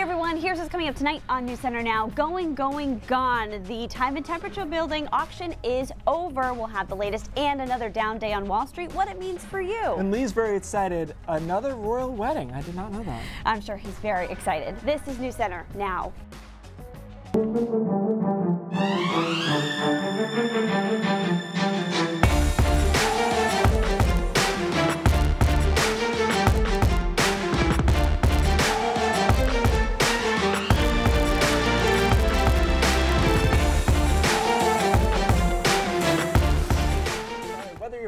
Hey everyone, here's what's coming up tonight on News Center Now. Going, gone. The time and temperature building auction is over. We'll have the latest and another down day on Wall Street, what it means for you. And Lee's very excited. Another royal wedding. I did not know that. I'm sure he's very excited. This is News Center Now.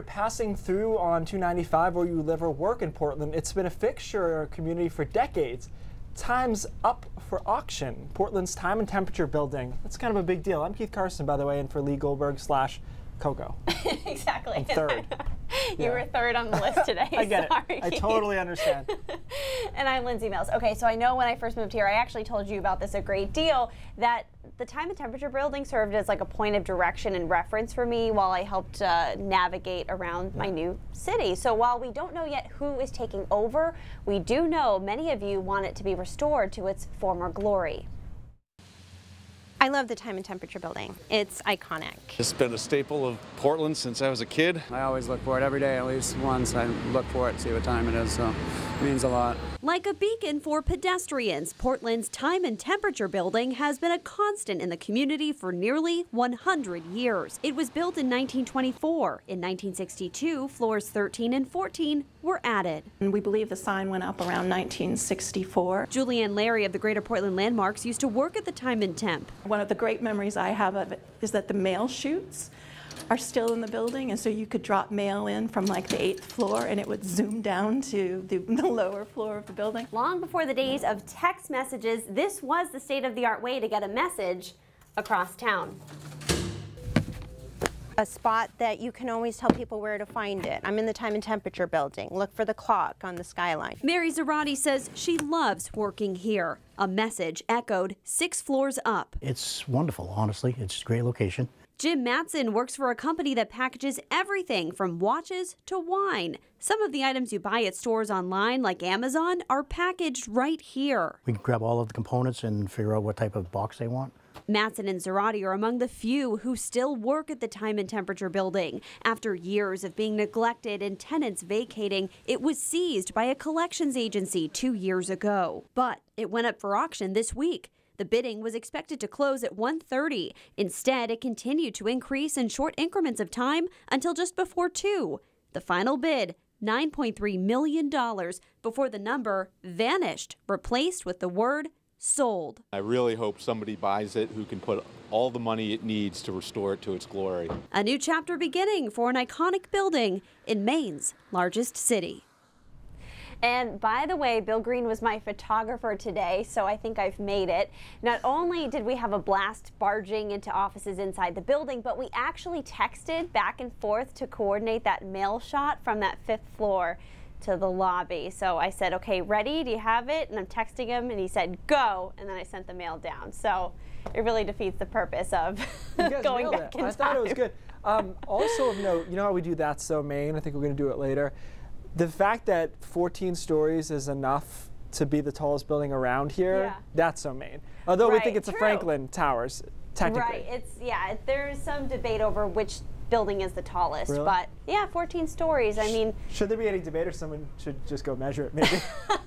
Passing through on 295 or you live or work in Portland, it's been a fixture in our community for decades. Time's up for auction. Portland's time and temperature building. That's kind of a big deal. I'm Keith Carson, by the way, and for Lee Goldberg / Coco. Exactly. I'm third. You were third on the list today. I get Sorry, it. I totally understand. And I'm Lindsay Mills. Okay, so I know when I first moved here, I actually told you about this a great deal, that the time and temperature building served as like a point of direction and reference for me while I helped navigate around my new city. So while we don't know yet who is taking over, we do know many of you want it to be restored to its former glory. I love the time and temperature building. It's iconic. It's been a staple of Portland since I was a kid. I always look for it every day, at least once. I look for it, see what time it is, so it means a lot. Like a beacon for pedestrians, Portland's time and temperature building has been a constant in the community for nearly 100 years. It was built in 1924. In 1962, floors 13 and 14 were added. And we believe the sign went up around 1964. Julianne Larry of the Greater Portland Landmarks used to work at the time and temp. One of the great memories I have of it is that the mail chutes are still in the building, and so you could drop mail in from like the 8th floor and it would zoom down to the lower floor of the building. Long before the days of text messages, this was the state-of-the-art way to get a message across town. A spot that you can always tell people where to find it. I'm in the time and temperature building. Look for the clock on the skyline. Mary Zarati says she loves working here. A message echoed 6 floors up. It's wonderful, honestly. It's a great location. Jim Matson works for a company that packages everything from watches to wine. Some of the items you buy at stores online like Amazon are packaged right here. We can grab all of the components and figure out what type of box they want. Matson and Zarati are among the few who still work at the time and temperature building. After years of being neglected and tenants vacating, it was seized by a collections agency 2 years ago. But it went up for auction this week. The bidding was expected to close at 1:30. Instead, it continued to increase in short increments of time until just before 2. The final bid, $9.3 million, before the number vanished, replaced with the word sold. I really hope somebody buys it who can put all the money it needs to restore it to its glory. A new chapter beginning for an iconic building in Maine's largest city. And by the way, Bill Green was my photographer today, so I think I've made it. Not only did we have a blast barging into offices inside the building, but we actually texted back and forth to coordinate that mail shot from that 5th floor to the lobby. So I said, okay, ready? Do you have it? And I'm texting him, and he said, go. And then I sent the mail down. So it really defeats the purpose of going back in time. I thought it was good. Also of note, you know how we do That's So Maine? I think we're going to do it later. The fact that 14 stories is enough to be the tallest building around here, that's so Maine. Although we think it's the Franklin Towers, technically. Right, there's some debate over which building is the tallest, but yeah, 14 stories. I mean, should there be any debate, or someone should just go measure it? Maybe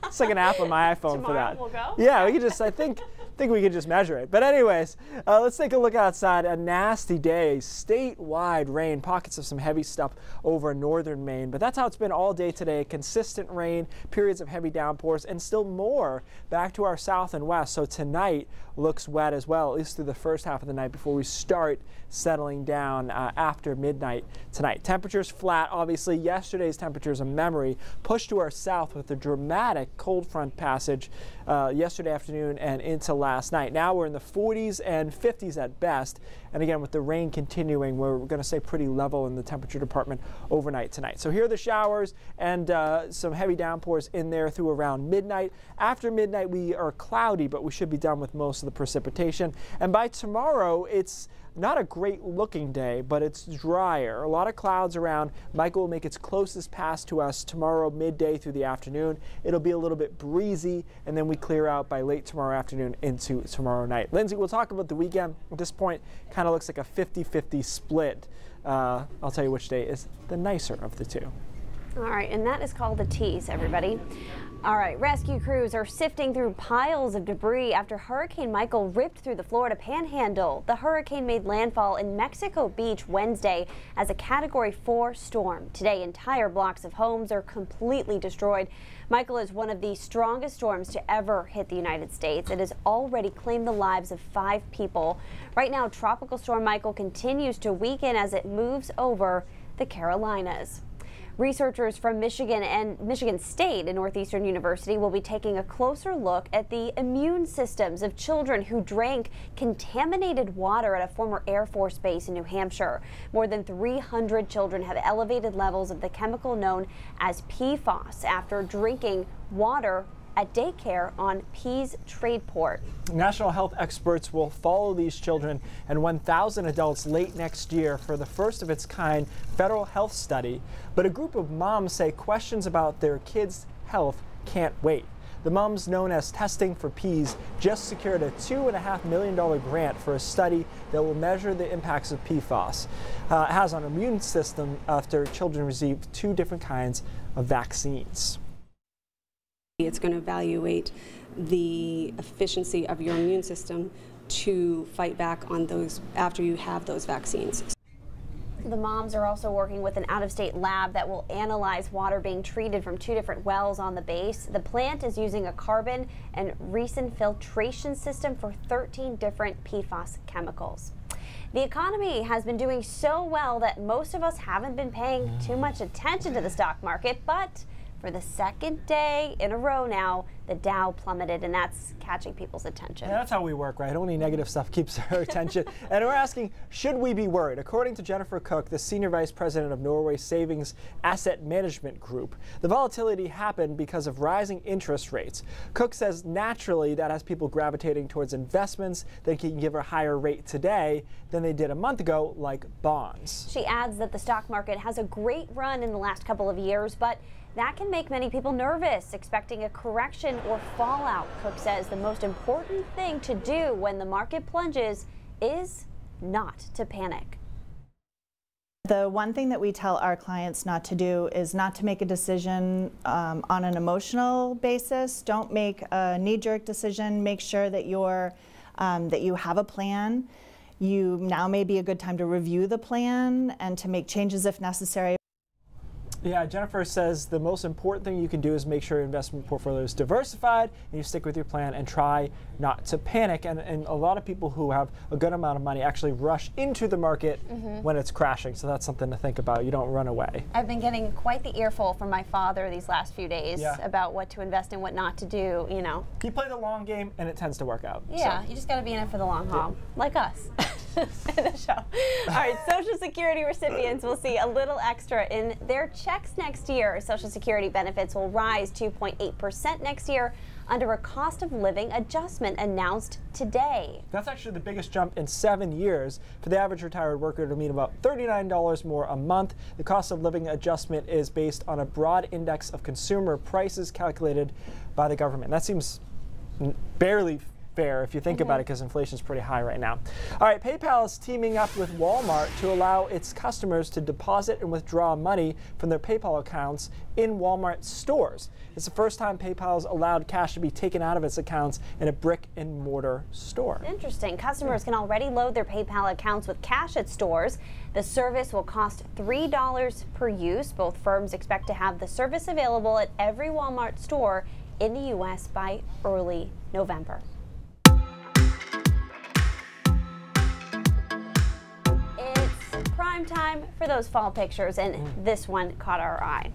it's like an app on my iPhone for that. We'll go? Yeah, we could just. I think we could just measure it. But anyways, let's take a look outside. A nasty day, statewide rain, pockets of some heavy stuff over northern Maine. But that's how it's been all day today. Consistent rain, periods of heavy downpours, and still more back to our south and west. So tonight looks wet as well, at least through the first half of the night before we start settling down after midnight tonight. Temperatures flat, obviously. Yesterday's temperatures, a memory, pushed to our south with a dramatic cold front passage yesterday afternoon and into last night. Now we're in the 40s and 50s at best. And again, with the rain continuing, we're going to stay pretty level in the temperature department overnight tonight. So here are the showers and some heavy downpours in there through around midnight. After midnight, we are cloudy, but we should be done with most of the precipitation. And by tomorrow, tomorrow, it's not a great looking day, but it's drier. A lot of clouds around. Michael will make its closest pass to us tomorrow midday through the afternoon. It'll be a little bit breezy, and then we clear out by late tomorrow afternoon into tomorrow night. Lindsay, we'll talk about the weekend. At this point, kind of looks like a 50-50 split. I'll tell you which day is the nicer of the two. All right, and that is called a tease, everybody. All right, rescue crews are sifting through piles of debris after Hurricane Michael ripped through the Florida Panhandle. The hurricane made landfall in Mexico Beach Wednesday as a Category 4 storm. Today, entire blocks of homes are completely destroyed. Michael is one of the strongest storms to ever hit the United States. It has already claimed the lives of 5 people. Right now, Tropical Storm Michael continues to weaken as it moves over the Carolinas. Researchers from Michigan and Michigan State and Northeastern University will be taking a closer look at the immune systems of children who drank contaminated water at a former Air Force base in New Hampshire. More than 300 children have elevated levels of the chemical known as PFAS after drinking water at daycare on Pease Tradeport. National health experts will follow these children and 1,000 adults late next year for the first of its kind federal health study. But a group of moms say questions about their kids' health can't wait. The moms, known as Testing for Peas, just secured a $2.5 million grant for a study that will measure the impacts of PFAS. It has on the immune system after children received 2 different kinds of vaccines. It's going to evaluate the efficiency of your immune system to fight back on those after you have those vaccines. The moms are also working with an out-of-state lab that will analyze water being treated from 2 different wells on the base. The plant is using a carbon and recent filtration system for 13 different PFAS chemicals. The economy has been doing so well that most of us haven't been paying too much attention to the stock market, but for the second day in a row now, the Dow plummeted, and that's catching people's attention. Yeah, that's how we work, right? Only negative stuff keeps our attention. And we're asking, should we be worried? According to Jennifer Cook, the Senior Vice President of Norway Savings Asset Management Group, the volatility happened because of rising interest rates. Cook says naturally that has people gravitating towards investments that can give a higher rate today than they did a month ago, like bonds. She adds that the stock market has a great run in the last couple of years, but that can make many people nervous, expecting a correction or fallout. Cook says the most important thing to do when the market plunges is not to panic. The one thing that we tell our clients not to do is not to make a decision on an emotional basis. Don't make a knee-jerk decision. Make sure that that you have a plan. Now may be a good time to review the plan and to make changes if necessary. Yeah, Jennifer says the most important thing you can do is make sure your investment portfolio is diversified and you stick with your plan and try not to panic. And a lot of people who have a good amount of money actually rush into the market when it's crashing. So that's something to think about. You don't run away. I've been getting quite the earful from my father these last few days about what to invest in, what not to do, you know. You play the long game and it tends to work out. Yeah, so you just got to be in it for the long haul, like us. In the show. All right, Social Security recipients will see a little extra in their checks next year. Social Security benefits will rise 2.8% next year under a cost of living adjustment announced today. That's actually the biggest jump in 7 years. For the average retired worker, it'll mean about $39 more a month. The cost of living adjustment is based on a broad index of consumer prices calculated by the government. That seems barely fair if you think about it, because inflation is pretty high right now. All right, PayPal is teaming up with Walmart to allow its customers to deposit and withdraw money from their PayPal accounts in Walmart stores. It's the first time PayPal's allowed cash to be taken out of its accounts in a brick-and-mortar store. Interesting. Customers can already load their PayPal accounts with cash at stores. The service will cost $3 per use. Both firms expect to have the service available at every Walmart store in the U.S. by early November. Prime time for those fall pictures, and this one caught our eye.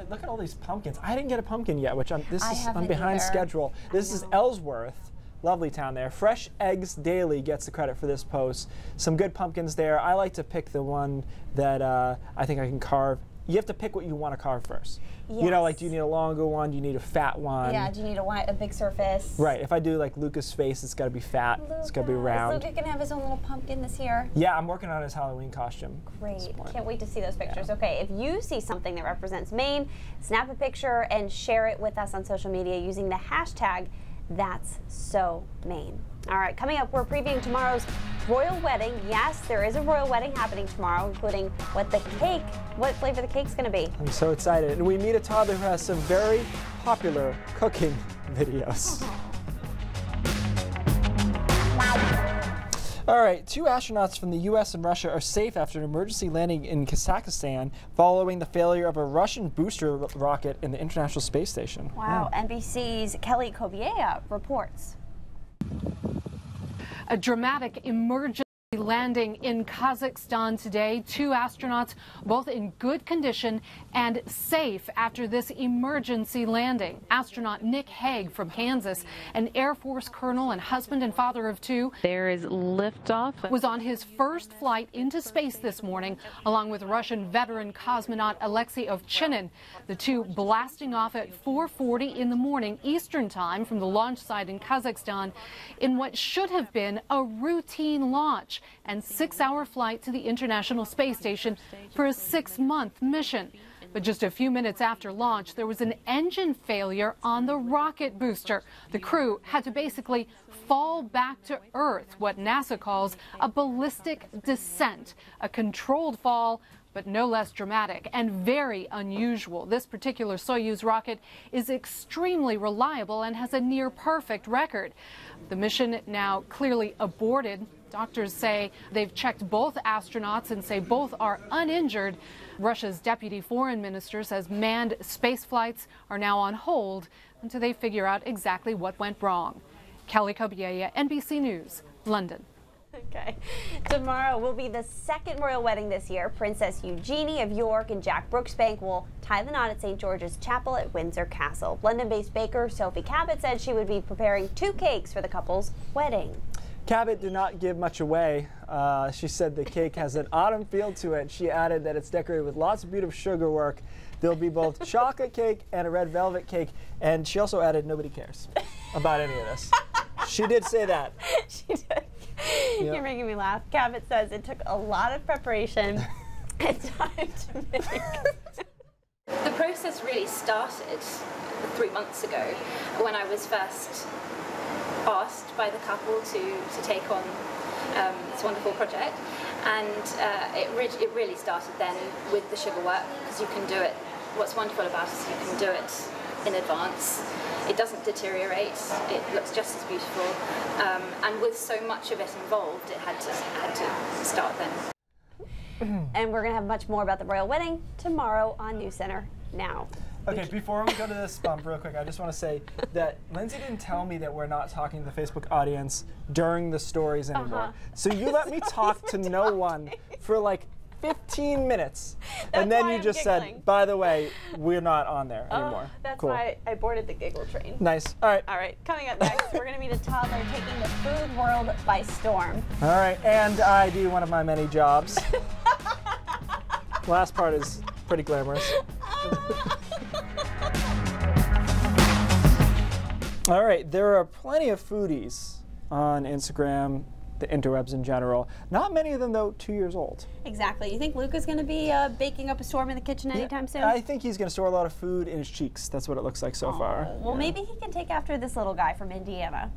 Look at all these pumpkins. I didn't get a pumpkin yet, which I'm behind either. schedule. This is Ellsworth, lovely town there. Fresh Eggs Daily gets the credit for this post. Some good pumpkins there. I like to pick the one that I think I can carve you have to pick what you want to carve first. Yes. You know, like, do you need a longer one? Do you need a fat one? Yeah, do you need a big surface? Right. If I do like Luca's face, it's got to be fat. It's got to be round. Luca can have his own little pumpkin this year. Yeah, I'm working on his Halloween costume. Great. Can't wait to see those pictures. Yeah. Okay, if you see something that represents Maine, snap a picture and share it with us on social media using the hashtag #That'sSoMaine. All right, coming up, we're previewing tomorrow's royal wedding. Yes, there is a royal wedding happening tomorrow, including what flavor the cake's going to be. I'm so excited. And we meet a toddler who has some very popular cooking videos. All right, 2 astronauts from the U.S. and Russia are safe after an emergency landing in Kazakhstan following the failure of a Russian booster rocket in the International Space Station. Wow, yeah. NBC's Kelly Kobiea reports. A dramatic emergency landing in Kazakhstan today. 2 astronauts, both in good condition and safe after this emergency landing. Astronaut Nick Hague from Kansas, an Air Force colonel and husband and father of 2. There is liftoff. Was on his first flight into space this morning, along with Russian veteran cosmonaut Alexei Ovchinin. The 2 blasting off at 4:40 in the morning Eastern time from the launch site in Kazakhstan in what should have been a routine launch and 6-hour flight to the International Space Station for a 6-month mission. But just a few minutes after launch, there was an engine failure on the rocket booster. The crew had to basically fall back to Earth, what NASA calls a ballistic descent, a controlled fall, but no less dramatic and very unusual. This particular Soyuz rocket is extremely reliable and has a near-perfect record. The mission now clearly aborted. Doctors say they've checked both astronauts and say both are uninjured. Russia's deputy foreign minister says manned space flights are now on hold until they figure out exactly what went wrong. Kelly Kobiea, NBC News, London. Okay. Tomorrow will be the 2nd royal wedding this year. Princess Eugenie of York and Jack Brooksbank will tie the knot at St. George's Chapel at Windsor Castle. London-based baker Sophie Cabot said she would be preparing 2 cakes for the couple's wedding. Cabot did not give much away. She said the cake has an autumn feel to it. She added that it's decorated with lots of beautiful sugar work. There'll be both chocolate cake and a red velvet cake. And she also added nobody cares about any of this. She did say that. She did. Yep. You're making me laugh. Cabot says it took a lot of preparation and time to make. The process really started 3 months ago when I was first asked by the couple to take on this wonderful project, and it really started then with the sugar work, because you can do it. What's wonderful about it is you can do it in advance. It doesn't deteriorate. It looks just as beautiful, and with so much of it involved, it had to start then. And we're going to have much more about the royal wedding tomorrow on News Center Now. Okay, before we go to this bump real quick, I just want to say that Lindsay didn't tell me that we're not talking to the Facebook audience during the stories anymore. So you let me talk to no one for like 15 minutes, and then you just said, by the way, we're not on there anymore. That's cool. why I boarded the giggle train. Nice. All right. All right, coming up next, we're going to meet a toddler taking the food world by storm. All right, and I do one of my many jobs. Last part is pretty glamorous. All right, there are plenty of foodies on Instagram, the interwebs in general. Not many of them, though, 2 years old. Exactly. You think Luca's going to be baking up a storm in the kitchen anytime soon? I think he's going to store a lot of food in his cheeks. That's what it looks like so far. Well, maybe he can take after this little guy from Indiana.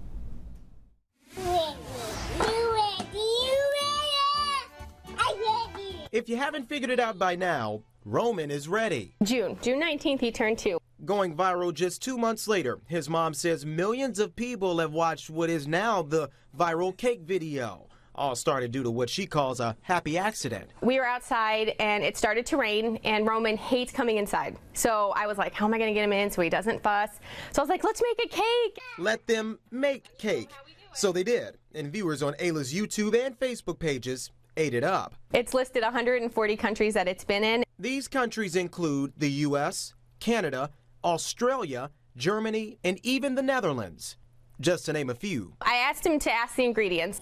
If you haven't figured it out by now, Roman is ready. June 19th, he turned 2. Going viral just 2 months later, his mom says millions of people have watched what is now the viral cake video. All started due to what she calls a happy accident. We were outside and it started to rain, and Roman hates coming inside. So I was like, how am I going to get him in so he doesn't fuss? So I was like, let's make a cake. Let them make cake. So they did, and viewers on Ayla's YouTube and Facebook pages ate it up. It's listed 140 countries that it's been in. These countries include the U.S., Canada, Australia, Germany, and even the Netherlands, just to name a few. I asked him to ask the ingredients,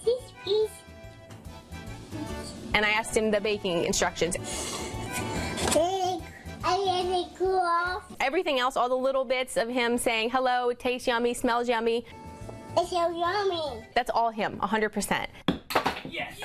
and I asked him the baking instructions. Everything else, all the little bits of him saying hello, it tastes yummy, smells yummy. It's so yummy. That's all him, 100%. Yes.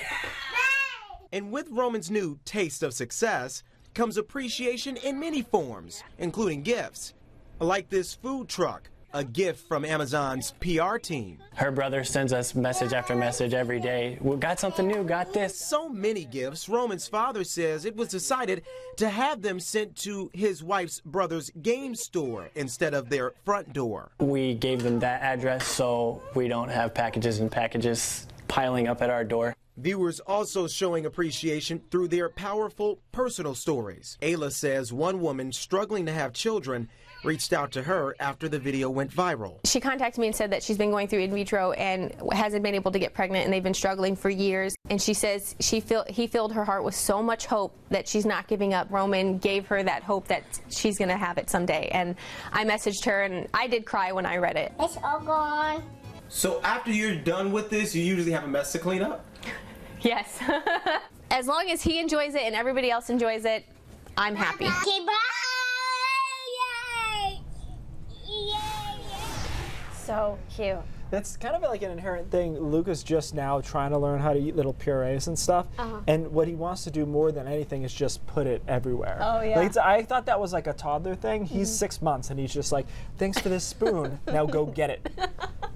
And with Roman's new taste of success comes appreciation in many forms, including gifts, like this food truck, a gift from Amazon's PR team. Her brother sends us message after message every day. We got something new, got this. So many gifts, Roman's father says it was decided to have them sent to his wife's brother's game store instead of their front door. We gave them that address so we don't have packages and packages piling up at our door. Viewers also showing appreciation through their powerful personal stories. Ayla says one woman struggling to have children reached out to her after the video went viral. She contacted me and said that she's been going through in vitro and hasn't been able to get pregnant, and they've been struggling for years. And she says he filled her heart with so much hope that she's not giving up. Roman gave her that hope that she's going to have it someday. And I messaged her, and I did cry when I read it. It's all gone. So after you're done with this, you usually have a mess to clean up? Yes. As long as he enjoys it and everybody else enjoys it, I'm happy. Okay, bye. So cute. That's kind of like an inherent thing. Luca's just now trying to learn how to eat little purees and stuff. And what he wants to do more than anything is just put it everywhere. Oh, yeah. Like I thought that was like a toddler thing. He's 6 months and he's just like, thanks for this spoon. Now go get it.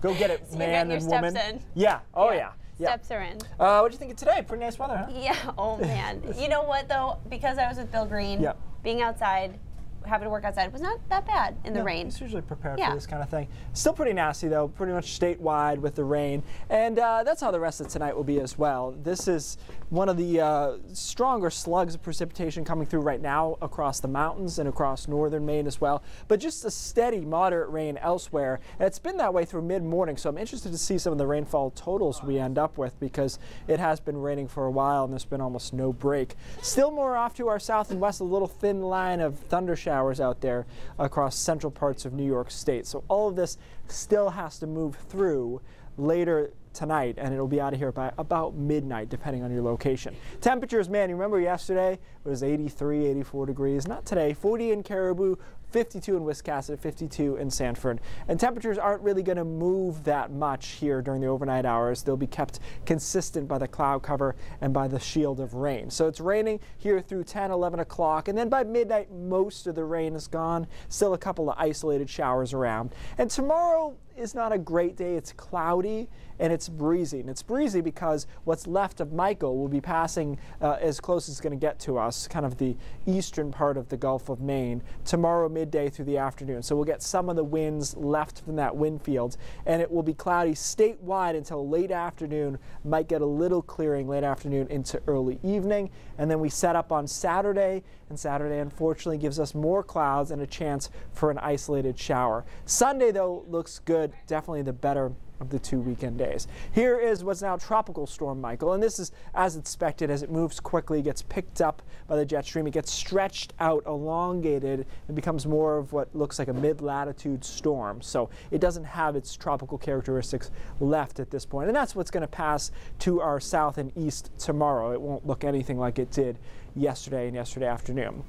Go get it, So man and woman. steps in. Yeah. Oh, yeah. Steps are in. What do you think of today? Pretty nice weather, huh? Yeah. Oh, man. You know what, though? Because I was with Bill Green, being outside, having to work outside was not that bad in the rain. It's usually prepared for this kind of thing. Still pretty nasty though, pretty much statewide with the rain. And that's how the rest of tonight will be as well. This is one of the stronger slugs of precipitation coming through right now across the mountains and across northern Maine as well. But just a steady, moderate rain elsewhere. And it's been that way through mid-morning, so I'm interested to see some of the rainfall totals we end up with because it has been raining for a while and there's been almost no break. Still more off to our south and west, a little thin line of thunder showers out there across central parts of New York State. So all of this still has to move through later tonight, and it'll be out of here by about midnight, depending on your location. Temperatures, man, you remember yesterday it was 83, 84 degrees. Not today. 40 in Caribou, 52 in Wiscasset, 52 in Sanford. And temperatures aren't really going to move that much here during the overnight hours. They'll be kept consistent by the cloud cover and by the shield of rain. So it's raining here through 10, 11 o'clock, and then by midnight, most of the rain is gone. Still a couple of isolated showers around. And tomorrow is not a great day. It's cloudy and it's breezy. And it's breezy because what's left of Michael will be passing as close as it's going to get to us, kind of the eastern part of the Gulf of Maine, tomorrow midday through the afternoon. So we'll get some of the winds left from that wind field, and it will be cloudy statewide until late afternoon. Might get a little clearing late afternoon into early evening, and then we set up on Saturday, and Saturday unfortunately gives us more clouds and a chance for an isolated shower. Sunday though looks good, definitely the better of the 2 weekend days. Here is what's now Tropical Storm Michael, and this is as expected. As it moves quickly, gets picked up by the jet stream, it gets stretched out, elongated, and becomes more of what looks like a mid-latitude storm. So it doesn't have its tropical characteristics left at this point, and that's what's going to pass to our south and east tomorrow. It won't look anything like it did yesterday and yesterday afternoon.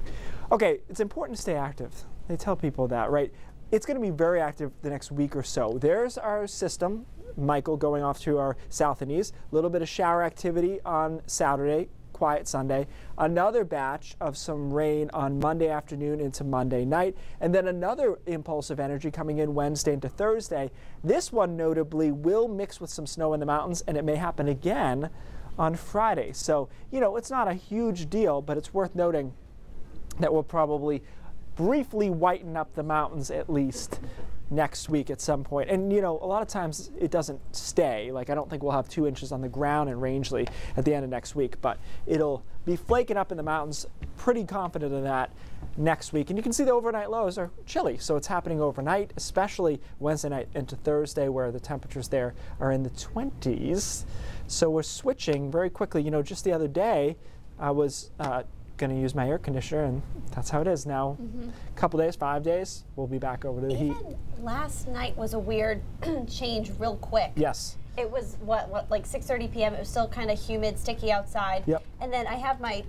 Okay, it's important to stay active. They tell people that, right? It's going to be very active the next week or so. There's our system, Michael, going off to our south and east. A little bit of shower activity on Saturday, quiet Sunday. Another batch of some rain on Monday afternoon into Monday night. And then another impulse of energy coming in Wednesday into Thursday. This one notably will mix with some snow in the mountains, and it may happen again on Friday. So, you know, it's not a huge deal, but it's worth noting that we'll probably briefly whiten up the mountains at least next week at some point. And, you know, a lot of times it doesn't stay. Like, I don't think we'll have 2 inches on the ground in Rangeley at the end of next week, but it'll be flaking up in the mountains. Pretty confident of that next week. And you can see the overnight lows are chilly, so it's happening overnight, especially Wednesday night into Thursday, where the temperatures there are in the 20s. So we're switching very quickly. You know, just the other day I was going to use my air conditioner, and that's how it is now. A couple days, 5 days, we'll be back over to the heat. Last night was a weird change real quick. Yes. It was, what like 6:30 p.m. It was still kind of humid, sticky outside. Yep. And then I have my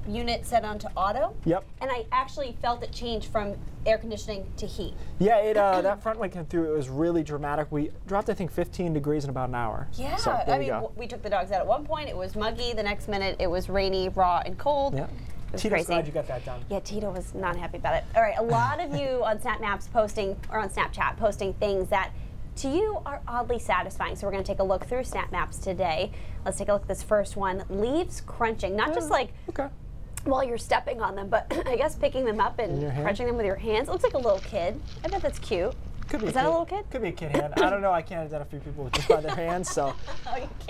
unit set onto auto. Yep. And I actually felt it change from air conditioning to heat. Yeah, it that front one came through. It was really dramatic. We dropped, I think, 15 degrees in about an hour. Yeah, so, I mean, we took the dogs out at one point. It was muggy. The next minute, it was rainy, raw, and cold. Yeah. Tito's crazy. Glad you got that done. Yeah, Tito was not happy about it. All right, a lot of you on SnapMaps posting, or on Snapchat posting things that to you are oddly satisfying. So we're going to take a look through SnapMaps today. Let's take a look at this first one. Leaves crunching, not just like while you're stepping on them, but I guess picking them up and crunching them with your hands. It looks like a little kid. I bet that's cute. Could be Is that a little kid? Could be a kid hand. I don't know. I can't identify people just by their hands. So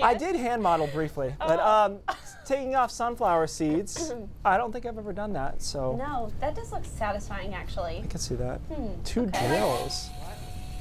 I did hand model briefly, but taking off sunflower seeds, I don't think I've ever done that. So no, that does look satisfying actually. I can see that. Two drills.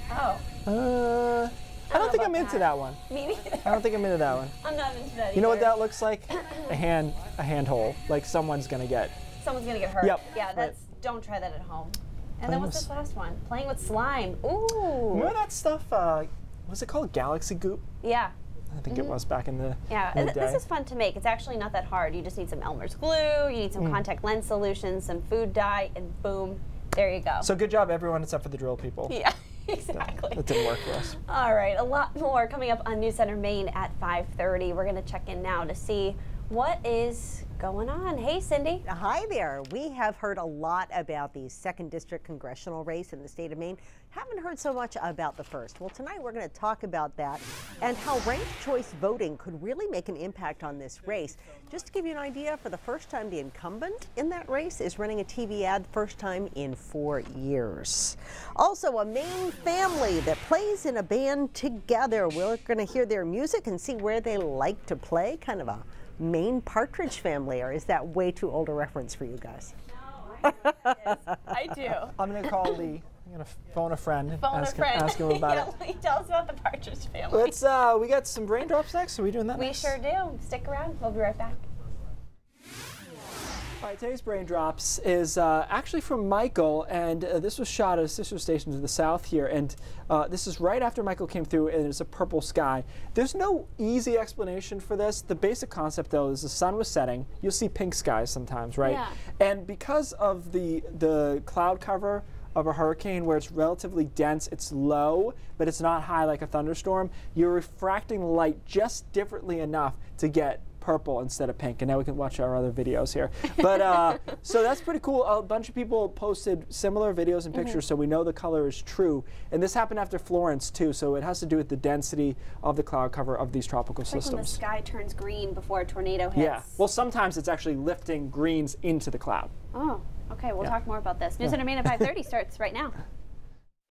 Oh. I don't think I'm into that one. Me neither. I don't think I'm into that one. I'm not into that either. You know what that looks like? a hand hole. Like someone's gonna get. Someone's gonna get hurt. Yep. Yeah, that's. Don't try that at home. And then what's this last one? Playing with slime. Ooh. Remember that stuff? Was it called Galaxy Goop? Yeah. I think it was back in the day. This is fun to make. It's actually not that hard. You just need some Elmer's glue, you need some contact lens solution, some food dye, and boom, there you go. So good job, everyone, except for the drill people. Yeah, exactly. That didn't work for us. All right, a lot more coming up on News Center Maine at 5:30. We're going to check in now to see what is going on. Hey, Cindy. Hi there. We have heard a lot about the 2nd District congressional race in the state of Maine. Haven't heard so much about the 1st. Well, tonight we're going to talk about that and how ranked choice voting could really make an impact on this race. Just to give you an idea, for the first time, the incumbent in that race is running a TV ad, first time in 4 years. Also, a Maine family that plays in a band together. We're going to hear their music and see where they like to play, kind of a Maine Partridge Family, or is that way too old a reference for you guys? No, I do. I'm going to call Lee. I'm going to phone a friend. Ask him about it. Lee, tell us about the Partridge Family. Let's, we got some raindrops next. Are we doing that We next? sure do. Stick around. We'll be right back. All right, today's Raindrops is actually from Michael, and this was shot at a sister station to the south here, and this is right after Michael came through, and it's a purple sky. There's no easy explanation for this. The basic concept, though, is the sun was setting. You'll see pink skies sometimes, right? Yeah. And because of the cloud cover of a hurricane where it's relatively dense, it's low, but it's not high like a thunderstorm, you're refracting the light just differently enough to get purple instead of pink, and now we can watch our other videos here. But so that's pretty cool. A bunch of people posted similar videos and pictures, so we know the color is true. And this happened after Florence too, so it has to do with the density of the cloud cover of these tropical systems. Like when the sky turns green before a tornado hits. Yeah. Well, sometimes it's actually lifting greens into the cloud. Oh, okay. We'll talk more about this. News Center Maine at 5:30 starts right now.